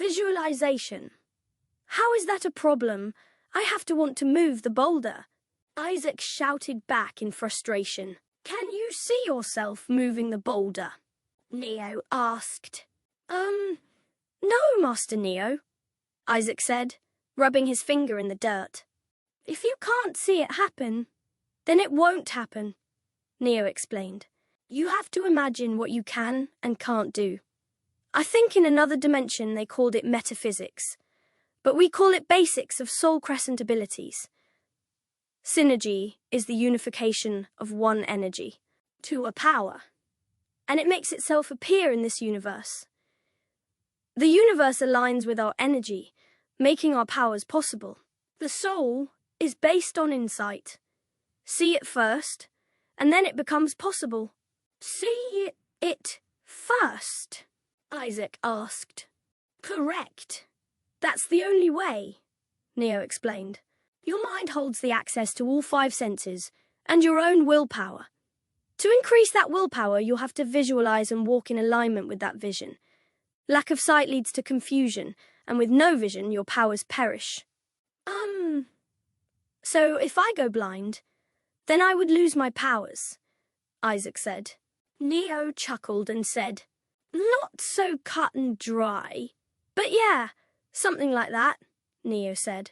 Visualization. How is that a problem? I have to want to move the boulder. Isaac shouted back in frustration. Can you see yourself moving the boulder? Neo asked. No, Master Neo, Isaac said, rubbing his finger in the dirt. If you can't see it happen, then it won't happen, Neo explained. You have to imagine what you can and can't do. I think in another dimension they called it metaphysics, but we call it basics of soul crescent abilities. Synergy is the unification of one energy to a power, and it makes itself appear in this universe. The universe aligns with our energy, making our powers possible. The soul is based on insight. See it first, and then it becomes possible. See it first? Isaac asked. Correct. That's the only way, Neo explained. Your mind holds the access to all 5 senses and your own willpower. To increase that willpower, you'll have to visualize and walk in alignment with that vision. Lack of sight leads to confusion, and with no vision, your powers perish. So if I go blind, then I would lose my powers, Isaac said. Neo chuckled and said, Not so cut and dry. But yeah, something like that, Neo said.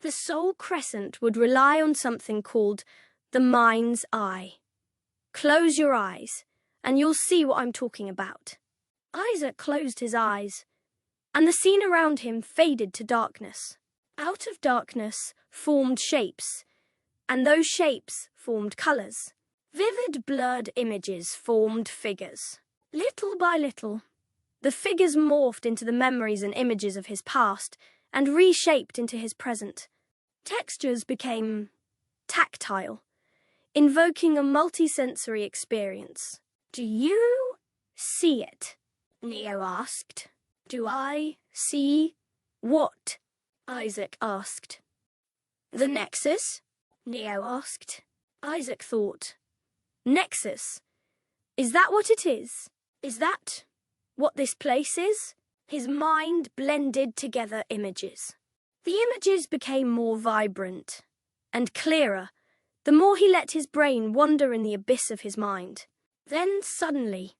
The soul crescent would rely on something called the mind's eye. Close your eyes, and you'll see what I'm talking about. Isaac closed his eyes, and the scene around him faded to darkness. Out of darkness formed shapes, and those shapes formed colours. Vivid, blurred images formed figures. Little by little, the figures morphed into the memories and images of his past and reshaped into his present. Textures became tactile, invoking a multisensory experience. Do you see it? Neo asked. Do I see what? Isaac asked. The Nexus? Neo asked. Isaac thought. Nexus? Is that what it is? Is that what this place is? His mind blended together images. The images became more vibrant and clearer the more he let his brain wander in the abyss of his mind. Then suddenly,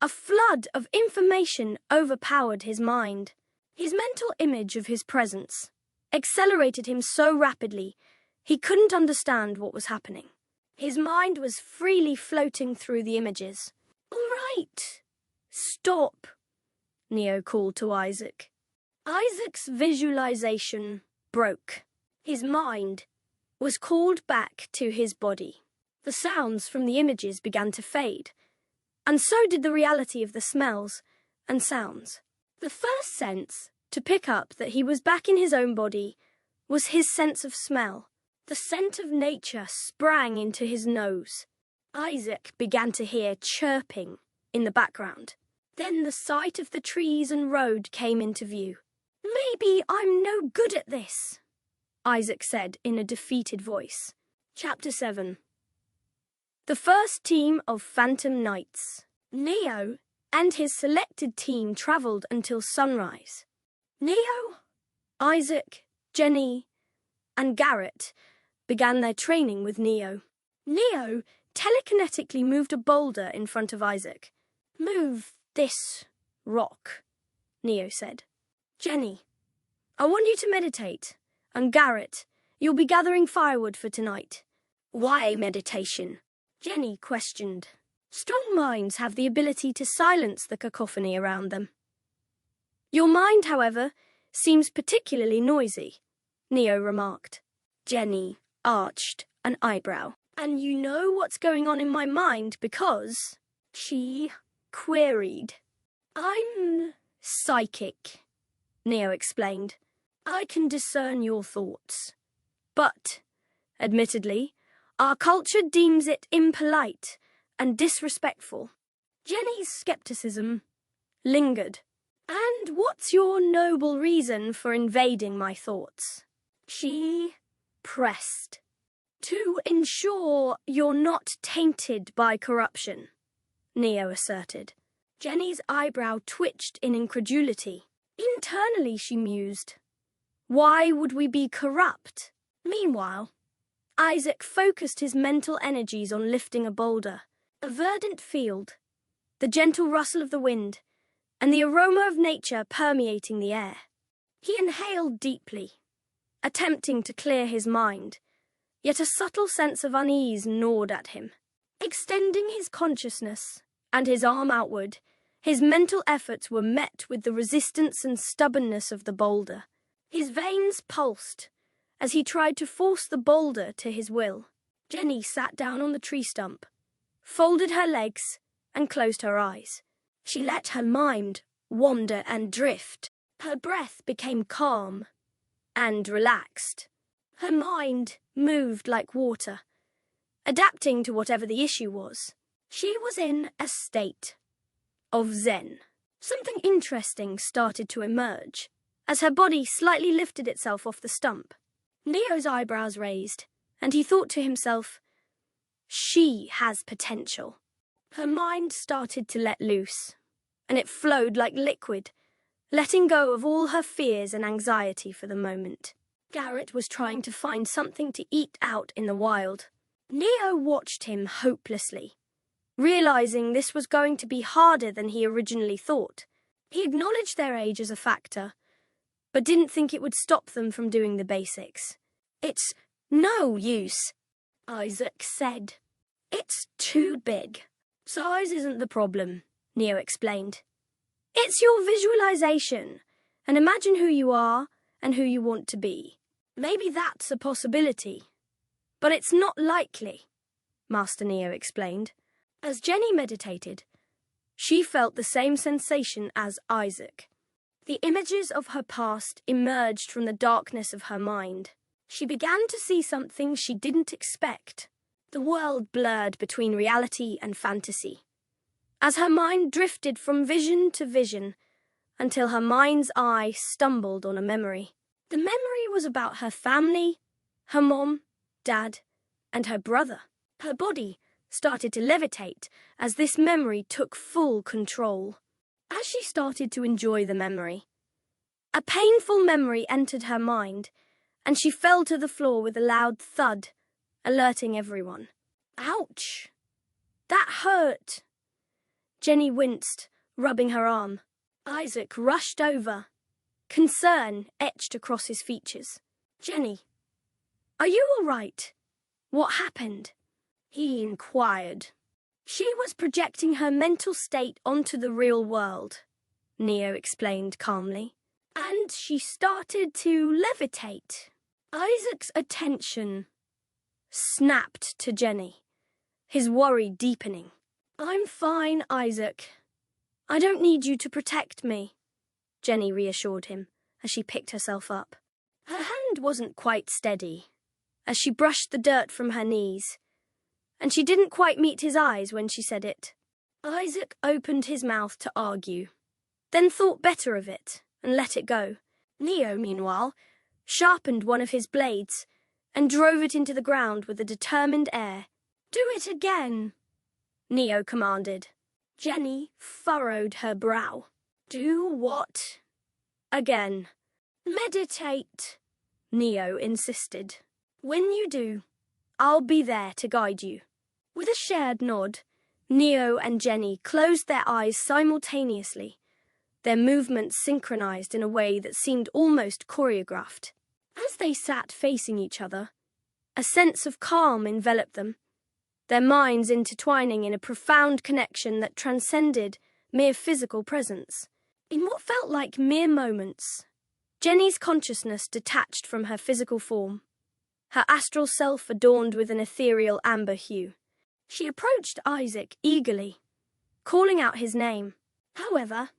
a flood of information overpowered his mind. His mental image of his presence accelerated him so rapidly he couldn't understand what was happening. His mind was freely floating through the images. All right, stop, Neo called to Isaac. Isaac's visualization broke. His mind was called back to his body. The sounds from the images began to fade, and so did the reality of the smells and sounds. The first sense to pick up that he was back in his own body was his sense of smell. The scent of nature sprang into his nose. Isaac began to hear chirping in the background. Then the sight of the trees and road came into view. Maybe I'm no good at this, Isaac said in a defeated voice. Chapter 7. The first team of Phantom Knights. Neo and his selected team travelled until sunrise. Neo, Isaac, Jenny, and Garrett began their training with Neo. Neo telekinetically moved a boulder in front of Isaac. Move this rock, Neo said. Jenny, I want you to meditate. And Garrett, you'll be gathering firewood for tonight. Why meditation? Jenny questioned. Strong minds have the ability to silence the cacophony around them. Your mind, however, seems particularly noisy, Neo remarked. Jenny arched an eyebrow. And you know what's going on in my mind because... She queried. I'm psychic, Neo explained. I can discern your thoughts. But, admittedly, our culture deems it impolite and disrespectful. Jenny's skepticism lingered. And what's your noble reason for invading my thoughts? She pressed. To ensure you're not tainted by corruption, Neo asserted. Jenny's eyebrow twitched in incredulity. In Internally, she mused, why would we be corrupt? Meanwhile, Isaac focused his mental energies on lifting a boulder. A verdant field, the gentle rustle of the wind, and the aroma of nature permeating the air. He inhaled deeply, attempting to clear his mind, yet a subtle sense of unease gnawed at him. Extending his consciousness and his arm outward, his mental efforts were met with the resistance and stubbornness of the boulder. His veins pulsed as he tried to force the boulder to his will. Jenny sat down on the tree stump, folded her legs, and closed her eyes. She let her mind wander and drift. Her breath became calm and relaxed. Her mind moved like water, adapting to whatever the issue was. She was in a state of zen. Something interesting started to emerge as her body slightly lifted itself off the stump. Neo's eyebrows raised, and he thought to himself, she has potential. Her mind started to let loose, and it flowed like liquid, letting go of all her fears and anxiety for the moment. Garrett was trying to find something to eat out in the wild. Neo watched him hopelessly, realizing this was going to be harder than he originally thought. He acknowledged their age as a factor, but didn't think it would stop them from doing the basics. It's no use, Isaac said. It's too big. Size isn't the problem, Neo explained. It's your visualization, and imagine who you are and who you want to be. Maybe that's a possibility, but it's not likely, Master Neo explained. As Jenny meditated, she felt the same sensation as Isaac. The images of her past emerged from the darkness of her mind. She began to see something she didn't expect. The world blurred between reality and fantasy, as her mind drifted from vision to vision until her mind's eye stumbled on a memory. The memory was about her family, her mom, dad, and her brother. Her body started to levitate as this memory took full control. As she started to enjoy the memory, a painful memory entered her mind, and she fell to the floor with a loud thud, alerting everyone. Ouch! That hurt! Jenny winced, rubbing her arm. Isaac rushed over. Concern etched across his features. Jenny, are you all right? What happened? He inquired. She was projecting her mental state onto the real world, Neo explained calmly, and she started to levitate. Isaac's attention snapped to Jenny, his worry deepening. I'm fine, Isaac. I don't need you to protect me, Jenny reassured him as she picked herself up. Her hand wasn't quite steady as she brushed the dirt from her knees, and she didn't quite meet his eyes when she said it. Isaac opened his mouth to argue, then thought better of it and let it go. Neo, meanwhile, sharpened one of his blades and drove it into the ground with a determined air. Do it again, Neo commanded. Jenny furrowed her brow. Do what? Again. Meditate, Neo insisted. When you do, I'll be there to guide you. With a shared nod, Neo and Jenny closed their eyes simultaneously, their movements synchronized in a way that seemed almost choreographed. As they sat facing each other, a sense of calm enveloped them, their minds intertwining in a profound connection that transcended mere physical presence. In what felt like mere moments, Jenny's consciousness detached from her physical form, her astral self adorned with an ethereal amber hue. She approached Isaac eagerly, calling out his name. However,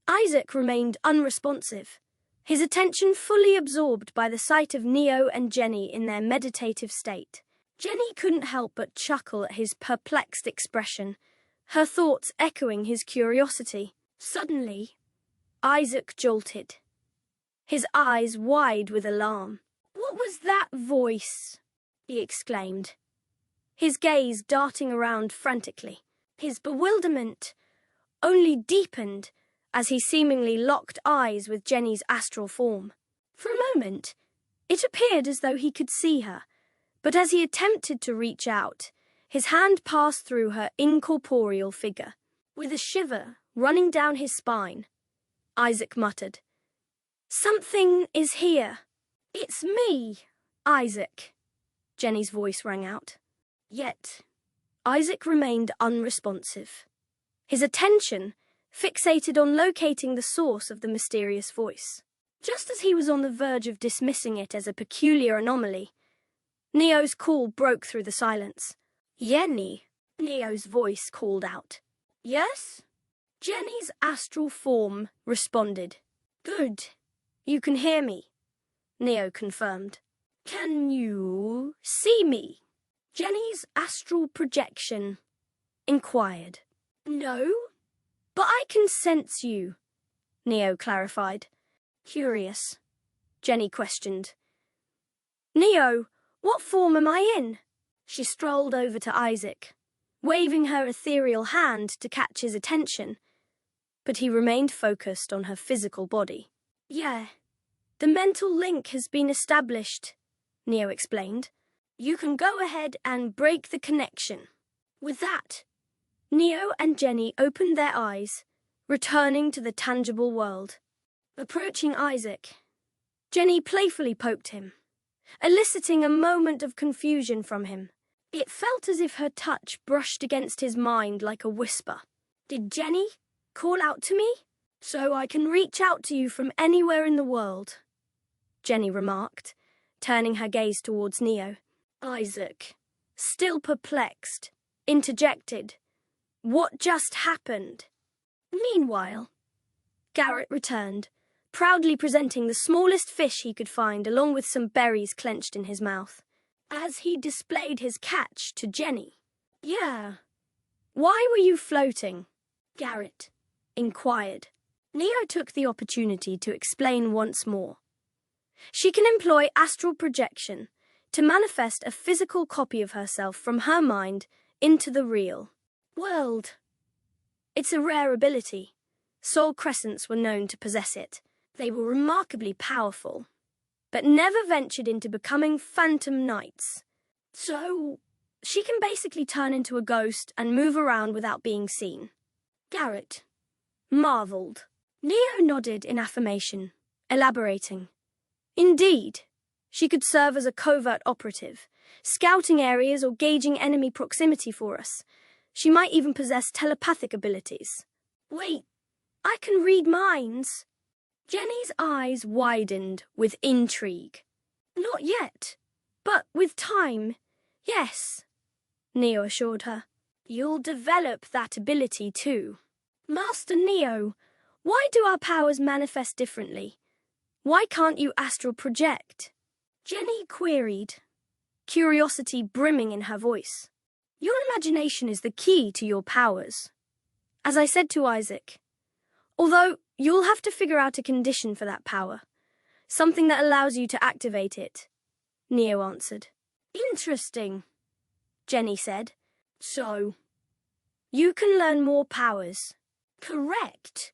Isaac remained unresponsive, his attention fully absorbed by the sight of Neo and Jenny in their meditative state. Jenny couldn't help but chuckle at his perplexed expression, her thoughts echoing his curiosity. Suddenly, Isaac jolted, his eyes wide with alarm. What was that voice? He exclaimed, his gaze darting around frantically. His bewilderment only deepened as he seemingly locked eyes with Jenny's astral form. For a moment, it appeared as though he could see her, but as he attempted to reach out, his hand passed through her incorporeal figure. With a shiver running down his spine, Isaac muttered, "Something is here." "It's me, Isaac," Jenny's voice rang out. Yet, Isaac remained unresponsive, his attention fixated on locating the source of the mysterious voice. Just as he was on the verge of dismissing it as a peculiar anomaly, Neo's call broke through the silence. "Jenny," Neo's voice called out. "Yes?" Jenny's astral form responded. "Good. You can hear me," Neo confirmed. "Can you see me?" Jenny's astral projection inquired. "No, but I can sense you," Neo clarified. "Curious," Jenny questioned. "Neo, what form am I in?" She strolled over to Isaac, waving her ethereal hand to catch his attention, but he remained focused on her physical body. "Yeah, the mental link has been established," Neo explained. "You can go ahead and break the connection." With that, Neo and Jenny opened their eyes, returning to the tangible world. Approaching Isaac, Jenny playfully poked him, eliciting a moment of confusion from him. It felt as if her touch brushed against his mind like a whisper. "Did Jenny call out to me? So I can reach out to you from anywhere in the world," Jenny remarked, turning her gaze towards Neo. Isaac, still perplexed, interjected, "What just happened?" Meanwhile, Garrett returned, proudly presenting the smallest fish he could find along with some berries clenched in his mouth. As he displayed his catch to Jenny. "Yeah. Why were you floating?" Garrett inquired. Neo took the opportunity to explain once more. She can employ astral projection to manifest a physical copy of herself from her mind into the real world. It's a rare ability. Soul Crescents were known to possess it. They were remarkably powerful, but never ventured into becoming phantom knights. So, she can basically turn into a ghost and move around without being seen. Garrett marveled. Neo nodded in affirmation, elaborating. Indeed, she could serve as a covert operative, scouting areas or gauging enemy proximity for us. She might even possess telepathic abilities. Wait, I can read minds. Jenny's eyes widened with intrigue. Not yet, but with time, yes, Neo assured her. You'll develop that ability too. Master Neo, why do our powers manifest differently? Why can't you astral project? Jenny queried, curiosity brimming in her voice. Your imagination is the key to your powers. As I said to Isaac, although you'll have to figure out a condition for that power, something that allows you to activate it, Neo answered. Interesting, Jenny said. So, you can learn more powers. Correct,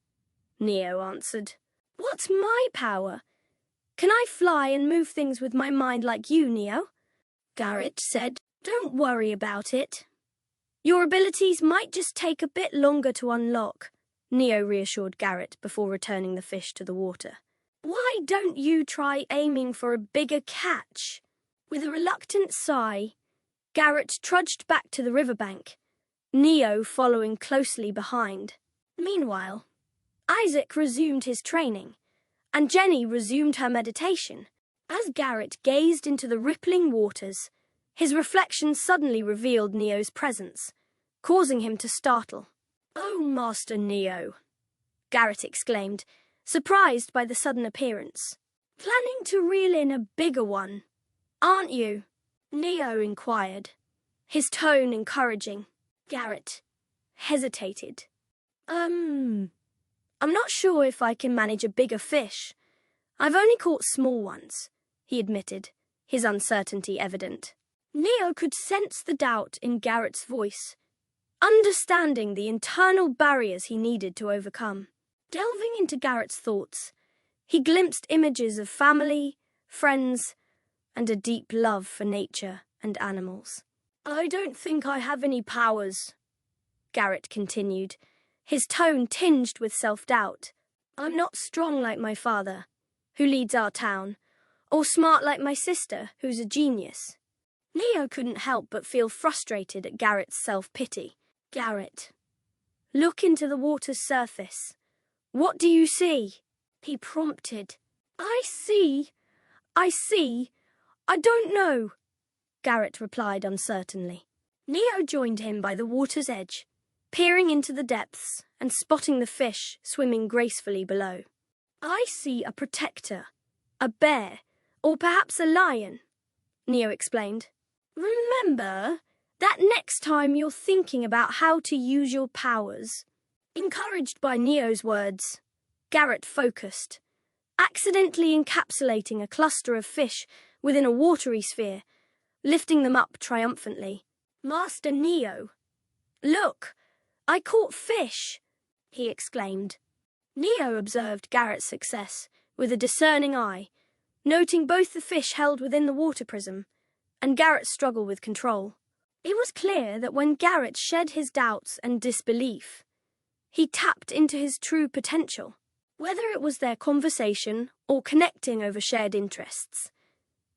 Neo answered. What's my power? Can I fly and move things with my mind like you, Neo? Garrett said, don't worry about it. Your abilities might just take a bit longer to unlock, Neo reassured Garrett before returning the fish to the water. Why don't you try aiming for a bigger catch? With a reluctant sigh, Garrett trudged back to the riverbank, Neo following closely behind. Meanwhile, Isaac resumed his training, and Jenny resumed her meditation. As Garrett gazed into the rippling waters, his reflection suddenly revealed Neo's presence, causing him to startle. Oh, Master Neo, Garrett exclaimed, surprised by the sudden appearance. Planning to reel in a bigger one, aren't you? Neo inquired, his tone encouraging. Garrett hesitated. I'm not sure if I can manage a bigger fish. I've only caught small ones, he admitted, his uncertainty evident. Neo could sense the doubt in Garrett's voice, understanding the internal barriers he needed to overcome. Delving into Garrett's thoughts, he glimpsed images of family, friends, and a deep love for nature and animals. "I don't think I have any powers," Garrett continued, his tone tinged with self-doubt. "I'm not strong like my father, who leads our town, or smart like my sister, who's a genius." Neo couldn't help but feel frustrated at Garrett's self-pity. "Garrett, look into the water's surface. What do you see?" he prompted. I see. I don't know," Garrett replied uncertainly. Neo joined him by the water's edge, peering into the depths and spotting the fish swimming gracefully below. "I see a protector, a bear, or perhaps a lion," Neo explained. "Remember that next time you're thinking about how to use your powers." Encouraged by Neo's words, Garrett focused, accidentally encapsulating a cluster of fish within a watery sphere, lifting them up triumphantly. "Master Neo, look, I caught fish," he exclaimed. Neo observed Garrett's success with a discerning eye, noting both the fish held within the water prism and Garrett's struggle with control. It was clear that when Garrett shed his doubts and disbelief, he tapped into his true potential. Whether it was their conversation or connecting over shared interests,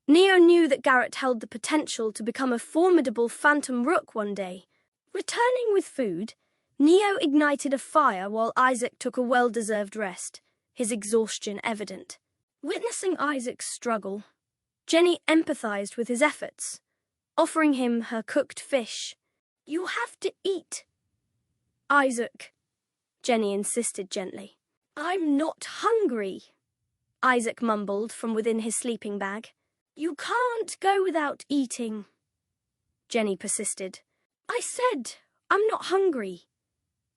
Neo knew that Garrett held the potential to become a formidable phantom rook one day. Returning with food, Neo ignited a fire while Isaac took a well-deserved rest, his exhaustion evident. Witnessing Isaac's struggle, Jenny empathized with his efforts, offering him her cooked fish. "You have to eat." "Isaac," Jenny insisted gently. "I'm not hungry," Isaac mumbled from within his sleeping bag. "You can't go without eating," Jenny persisted. "I said I'm not hungry,"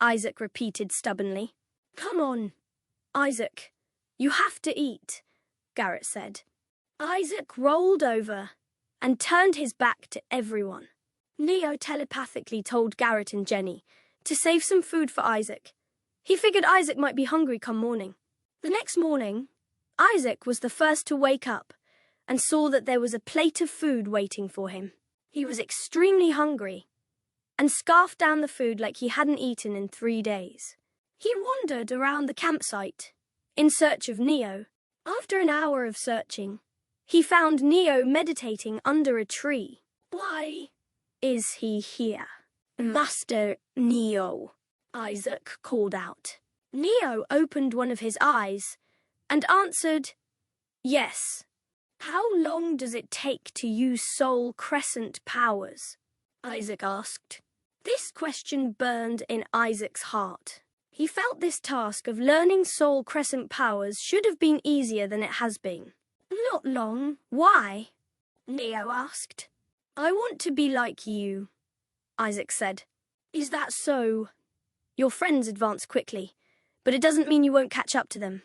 Isaac repeated stubbornly. "Come on, Isaac, you have to eat," Garrett said. Isaac rolled over and turned his back to everyone. Neo telepathically told Garrett and Jenny to save some food for Isaac. He figured Isaac might be hungry come morning. The next morning, Isaac was the first to wake up and saw that there was a plate of food waiting for him. He was extremely hungry and scarfed down the food like he hadn't eaten in 3 days. He wandered around the campsite in search of Neo. After an hour of searching, he found Neo meditating under a tree. "Why is he here?" "Master Neo," Isaac called out. Neo opened one of his eyes and answered, "Yes." "How long does it take to use Soul Crescent powers?" Isaac asked. This question burned in Isaac's heart. He felt this task of learning Soul Crescent powers should have been easier than it has been. "Not long. Why?" Neo asked. "I want to be like you," Isaac said. "Is that so?" "Your friends advance quickly, but it doesn't mean you won't catch up to them.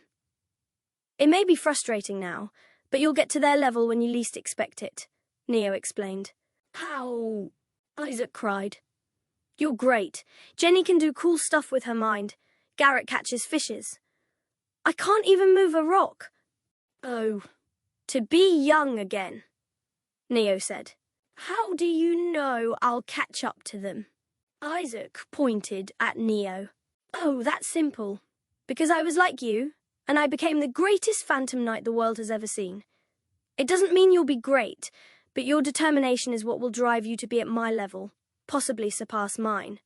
It may be frustrating now, but you'll get to their level when you least expect it," Neo explained. "How?" Isaac cried. "You're great. Jenny can do cool stuff with her mind. Garrett catches fishes. I can't even move a rock." "Oh, to be young again," Neo said. "How do you know I'll catch up to them?" Isaac pointed at Neo. "Oh, that's simple. Because I was like you, and I became the greatest Phantom Knight the world has ever seen. It doesn't mean you'll be great, but your determination is what will drive you to be at my level, possibly surpass mine,"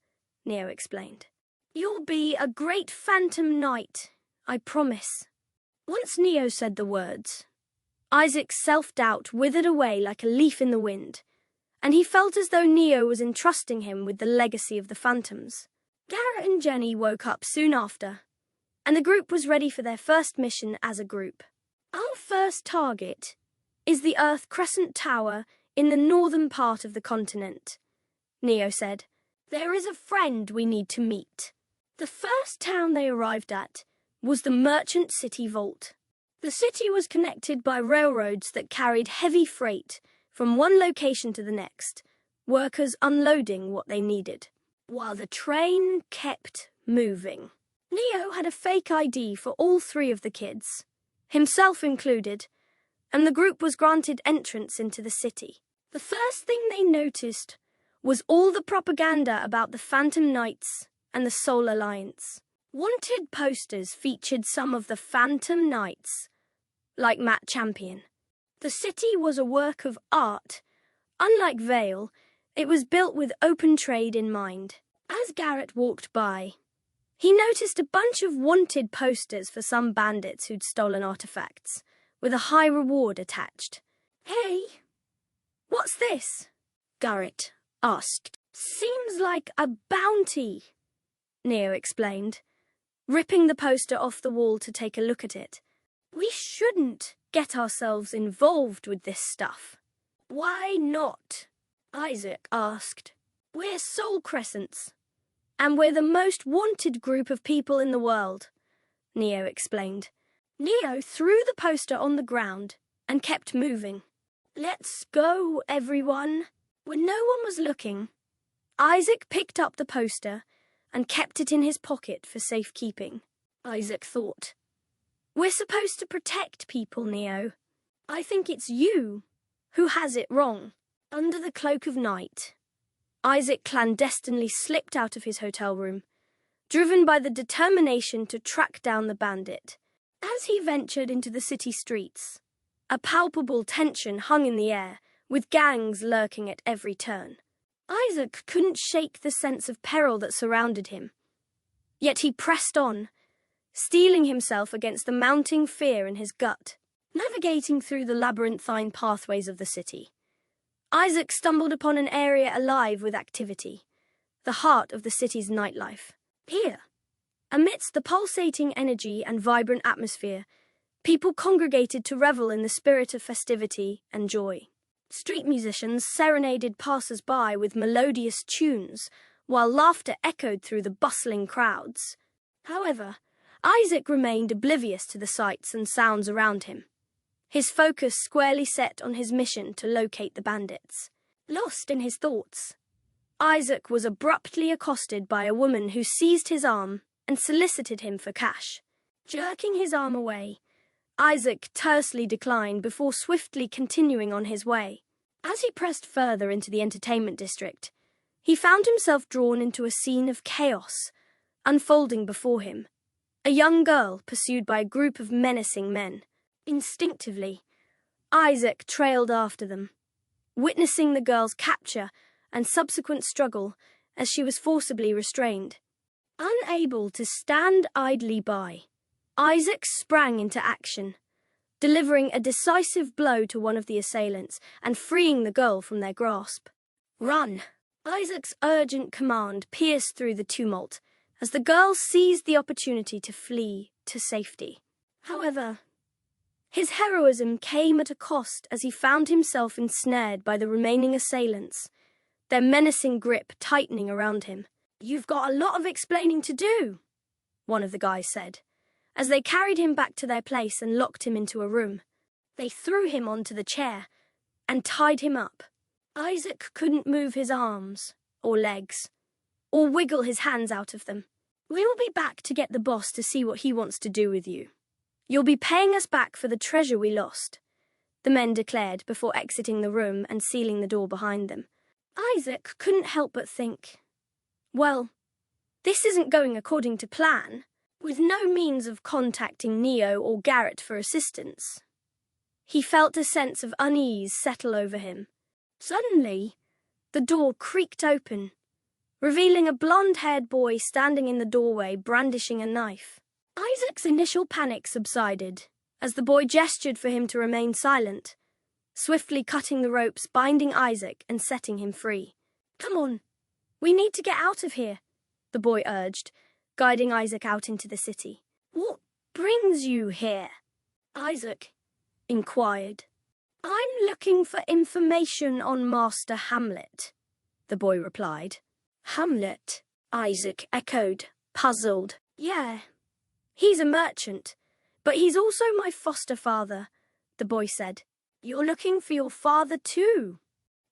Neo explained. "You'll be a great Phantom Knight, I promise." Once Neo said the words, Isaac's self-doubt withered away like a leaf in the wind, and he felt as though Neo was entrusting him with the legacy of the Phantoms. Garrett and Jenny woke up soon after, and the group was ready for their first mission as a group. "Our first target is the Earth Crescent Tower in the northern part of the continent," Neo said. "There is a friend we need to meet." The first town they arrived at was the Merchant City Vault. The city was connected by railroads that carried heavy freight from one location to the next, workers unloading what they needed, while the train kept moving. Neo had a fake ID for all three of the kids, himself included, and the group was granted entrance into the city. The first thing they noticed was all the propaganda about the Phantom Knights and the Soul Alliance. Wanted posters featured some of the Phantom Knights, like Matt Champion. The city was a work of art. Unlike Vale, it was built with open trade in mind. As Garrett walked by, he noticed a bunch of wanted posters for some bandits who'd stolen artifacts, with a high reward attached. "Hey, what's this?" Garrett asked. "Seems like a bounty," Neo explained, ripping the poster off the wall to take a look at it. "We shouldn't get ourselves involved with this stuff." "Why not?" Isaac asked. "We're Soul Crescents, and we're the most wanted group of people in the world," Neo explained. Neo threw the poster on the ground and kept moving. "Let's go, everyone." When no one was looking, Isaac picked up the poster and kept it in his pocket for safekeeping. Isaac thought, "We're supposed to protect people, Neo. I think it's you who has it wrong." Under the cloak of night, Isaac clandestinely slipped out of his hotel room, driven by the determination to track down the bandit. As he ventured into the city streets, a palpable tension hung in the air, with gangs lurking at every turn. Isaac couldn't shake the sense of peril that surrounded him. Yet he pressed on, steeling himself against the mounting fear in his gut. Navigating through the labyrinthine pathways of the city, Isaac stumbled upon an area alive with activity, the heart of the city's nightlife. Here, amidst the pulsating energy and vibrant atmosphere, people congregated to revel in the spirit of festivity and joy. Street musicians serenaded passers-by with melodious tunes, while laughter echoed through the bustling crowds. However, Isaac remained oblivious to the sights and sounds around him, his focus squarely set on his mission to locate the bandits. Lost in his thoughts, Isaac was abruptly accosted by a woman who seized his arm and solicited him for cash. Jerking his arm away, Isaac tersely declined before swiftly continuing on his way. As he pressed further into the entertainment district, he found himself drawn into a scene of chaos unfolding before him. A young girl pursued by a group of menacing men. Instinctively, Isaac trailed after them, witnessing the girl's capture and subsequent struggle as she was forcibly restrained. Unable to stand idly by, Isaac sprang into action, delivering a decisive blow to one of the assailants and freeing the girl from their grasp. "Run!" Isaac's urgent command pierced through the tumult as the girl seized the opportunity to flee to safety. However, his heroism came at a cost as he found himself ensnared by the remaining assailants, their menacing grip tightening around him. "You've got a lot of explaining to do," one of the guys said, as they carried him back to their place and locked him into a room. They threw him onto the chair and tied him up. Isaac couldn't move his arms or legs, or wiggle his hands out of them. "We'll be back to get the boss to see what he wants to do with you. You'll be paying us back for the treasure we lost," the men declared before exiting the room and sealing the door behind them. Isaac couldn't help but think, well, this isn't going according to plan. With no means of contacting Neo or Garrett for assistance, he felt a sense of unease settle over him. Suddenly, the door creaked open, revealing a blonde-haired boy standing in the doorway brandishing a knife. Isaac's initial panic subsided as the boy gestured for him to remain silent, swiftly cutting the ropes binding Isaac and setting him free. "Come on, we need to get out of here," the boy urged, guiding Isaac out into the city. "What brings you here?" Isaac inquired. "I'm looking for information on Master Hamlet," the boy replied. "Hamlet?" Isaac echoed, puzzled. "Yeah, he's a merchant, but he's also my foster father," the boy said. "You're looking for your father too?"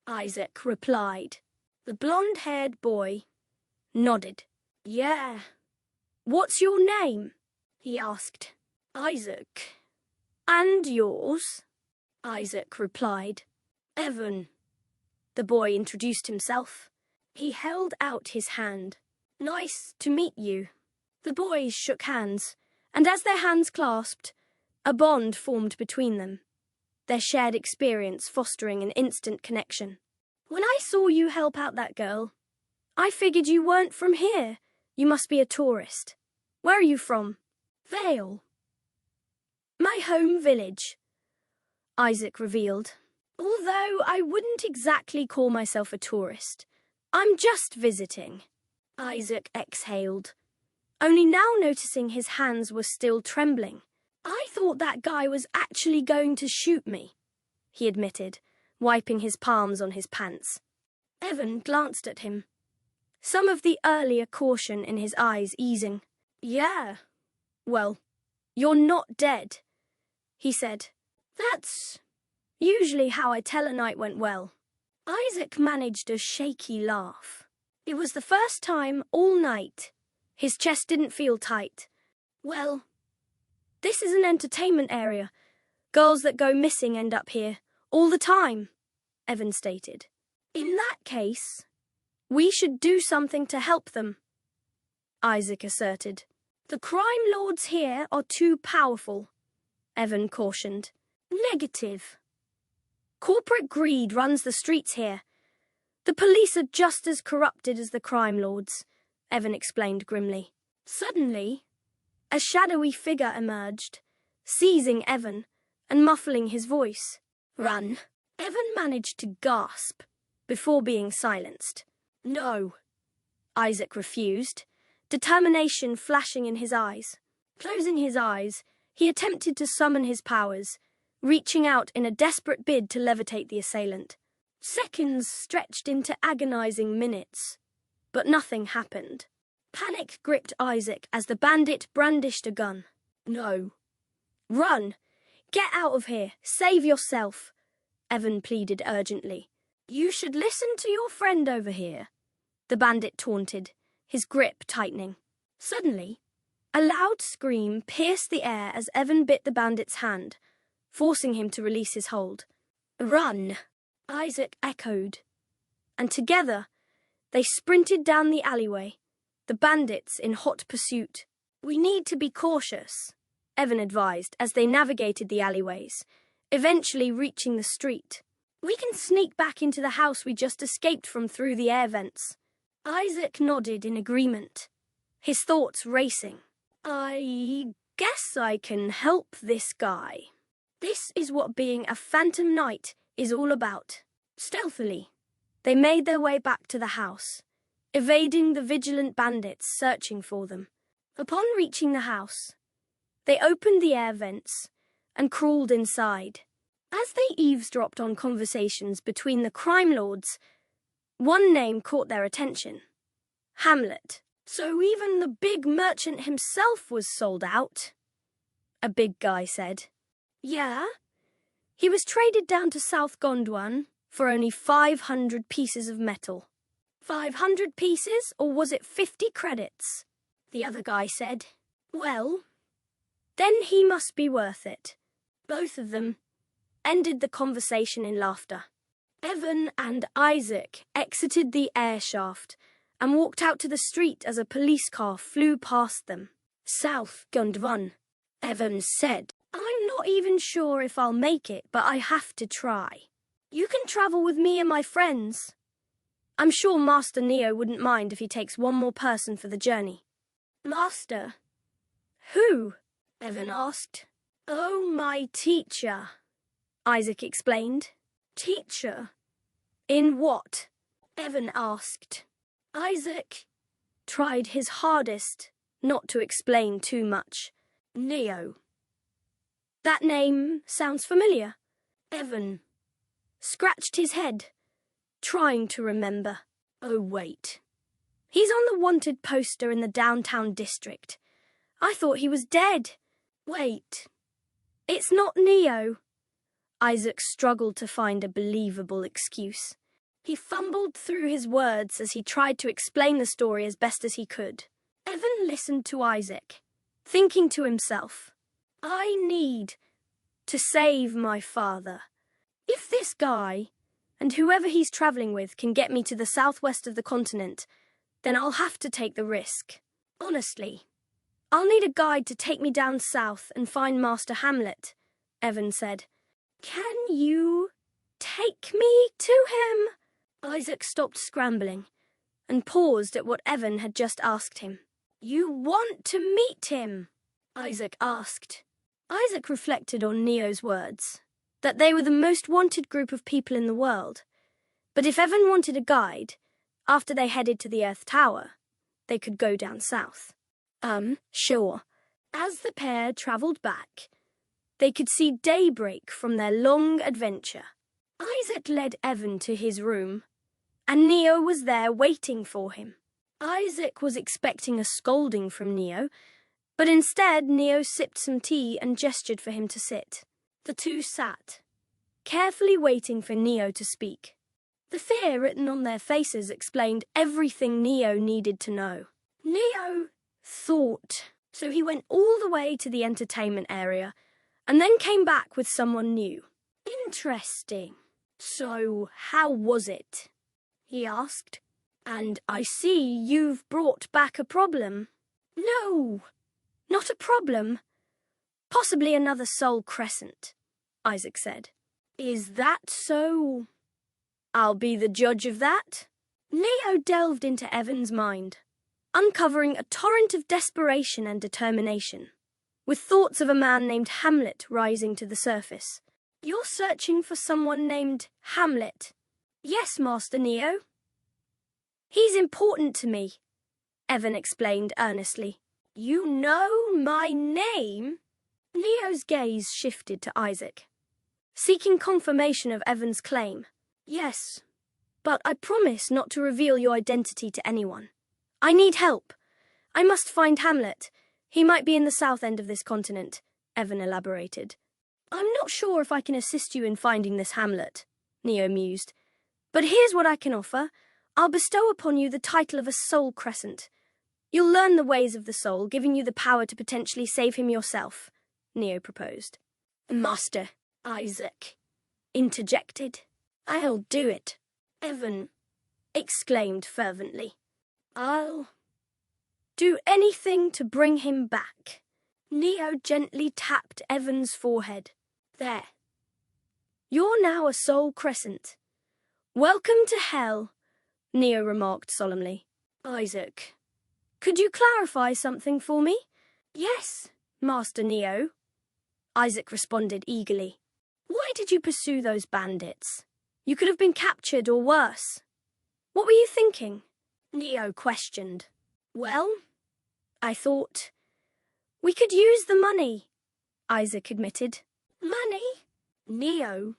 Isaac replied. The blonde-haired boy nodded. "Yeah, "What's your name?" he asked. "Isaac." "And yours?" Isaac replied. "Evan." The boy introduced himself. He held out his hand. "Nice to meet you." The boys shook hands, and as their hands clasped, a bond formed between them, their shared experience fostering an instant connection. "When I saw you help out that girl, I figured you weren't from here. You must be a tourist. Where are you from?" "Vale." "My home village," Isaac revealed. "Although I wouldn't exactly call myself a tourist. I'm just visiting." Isaac exhaled, only now noticing his hands were still trembling. "I thought that guy was actually going to shoot me," he admitted, wiping his palms on his pants. Evan glanced at him, some of the earlier caution in his eyes easing. "Yeah, well, you're not dead," he said. "That's usually how I tell a night went well." Isaac managed a shaky laugh. It was the first time all night his chest didn't feel tight. "Well, this is an entertainment area. Girls that go missing end up here all the time," Evan stated. "In that case, we should do something to help them," Isaac asserted. "The crime lords here are too powerful," Evan cautioned. "Negative. Corporate greed runs the streets here. The police are just as corrupted as the crime lords," Evan explained grimly. Suddenly, a shadowy figure emerged, seizing Evan and muffling his voice. "Run." Evan managed to gasp before being silenced. "No," Isaac refused, determination flashing in his eyes. Closing his eyes, he attempted to summon his powers, reaching out in a desperate bid to levitate the assailant. Seconds stretched into agonizing minutes, but nothing happened. Panic gripped Isaac as the bandit brandished a gun. "No." "Run! Get out of here! Save yourself!" Evan pleaded urgently. "You should listen to your friend over here," the bandit taunted, his grip tightening. Suddenly, a loud scream pierced the air as Evan bit the bandit's hand, forcing him to release his hold. "Run!" Isaac echoed, and together they sprinted down the alleyway, the bandits in hot pursuit. "We need to be cautious," Evan advised as they navigated the alleyways, eventually reaching the street. "We can sneak back into the house we just escaped from through the air vents." Isaac nodded in agreement, his thoughts racing. "I guess I can help this guy. This is what being a phantom knight is all about." Stealthily, they made their way back to the house, evading the vigilant bandits searching for them. Upon reaching the house, they opened the air vents and crawled inside. As they eavesdropped on conversations between the crime lords, one name caught their attention: Hamlet. "So even the big merchant himself was sold out," a big guy said. "Yeah. He was traded down to South Gondwan for only 500 pieces of metal." 500 pieces, or was it 50 credits? The other guy said. "Well, then he must be worth it." Both of them ended the conversation in laughter. Evan and Isaac exited the air shaft and walked out to the street as a police car flew past them. "South Gondwan," Evan said. "I'm not even sure if I'll make it, but I have to try. You can travel with me and my friends. I'm sure Master Neo wouldn't mind if he takes one more person for the journey." "Master? Who?" Evan asked. "Oh, my teacher," Isaac explained. "Teacher? In what?" Evan asked. Isaac tried his hardest not to explain too much. "Neo." "That name sounds familiar." Evan scratched his head, trying to remember. "Oh, wait. He's on the wanted poster in the downtown district. I thought he was dead. Wait. It's not Neo." Isaac struggled to find a believable excuse. He fumbled through his words as he tried to explain the story as best as he could. Evan listened to Isaac, thinking to himself, I need to save my father. If this guy, and whoever he's travelling with, can get me to the southwest of the continent, then I'll have to take the risk. Honestly, I'll need a guide to take me down south and find Master Hamlet, Evan said. Can you take me to him? Isaac stopped scrambling and paused at what Evan had just asked him. You want to meet him? Isaac asked. Isaac reflected on Neo's words, that they were the most wanted group of people in the world. But if Evan wanted a guide, after they headed to the Earth Tower, they could go down south. Sure. As the pair travelled back, they could see daybreak from their long adventure. Isaac led Evan to his room, and Neo was there waiting for him. Isaac was expecting a scolding from Neo, but instead Neo sipped some tea and gestured for him to sit. The two sat, carefully waiting for Neo to speak. The fear written on their faces explained everything Neo needed to know. Neo thought, so he went all the way to the entertainment area and then came back with someone new. Interesting. So, how was it? He asked. And I see you've brought back a problem. No, not a problem. Possibly another Soul Crescent, Isaac said. Is that so? I'll be the judge of that. Neo delved into Evan's mind, uncovering a torrent of desperation and determination, with thoughts of a man named Hamlet rising to the surface. You're searching for someone named Hamlet? Yes, Master Neo. He's important to me, Evan explained earnestly. You know my name? Neo's gaze shifted to Isaac, seeking confirmation of Evan's claim. Yes, but I promise not to reveal your identity to anyone. I need help. I must find Hamlet. He might be in the south end of this continent, Evan elaborated. I'm not sure if I can assist you in finding this Hamlet, Neo mused. But here's what I can offer. I'll bestow upon you the title of a Soul Crescent. You'll learn the ways of the soul, giving you the power to potentially save him yourself, Neo proposed. Master Isaac interjected. I'll do it, Evan exclaimed fervently. I'll do anything to bring him back. Neo gently tapped Evan's forehead. There. You're now a Soul Crescent. Welcome to hell, Neo remarked solemnly. Isaac, could you clarify something for me? Yes, Master Neo, Isaac responded eagerly. Why did you pursue those bandits? You could have been captured or worse. What were you thinking? Neo questioned. Well, I thought we could use the money, Isaac admitted. Money? Neo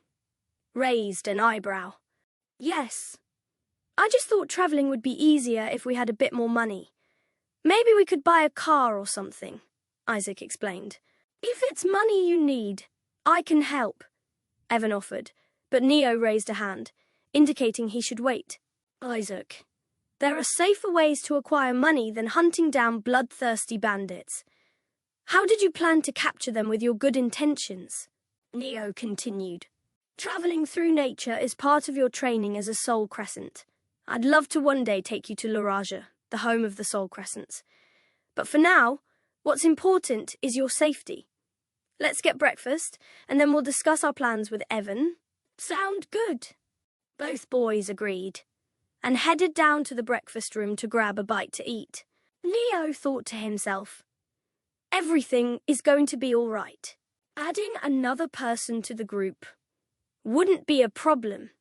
raised an eyebrow. Yes. I just thought travelling would be easier if we had a bit more money. Maybe we could buy a car or something, Isaac explained. If it's money you need, I can help, Evan offered, but Neo raised a hand, indicating he should wait. Isaac, there are safer ways to acquire money than hunting down bloodthirsty bandits. How did you plan to capture them with your good intentions? Neo continued. Travelling through nature is part of your training as a Soul Crescent. I'd love to one day take you to Laraja, the home of the Soul Crescents. But for now, what's important is your safety. Let's get breakfast, and then we'll discuss our plans with Evan. Sound good. Both boys agreed, and headed down to the breakfast room to grab a bite to eat. Neo thought to himself, everything is going to be all right. Adding another person to the group wouldn't be a problem.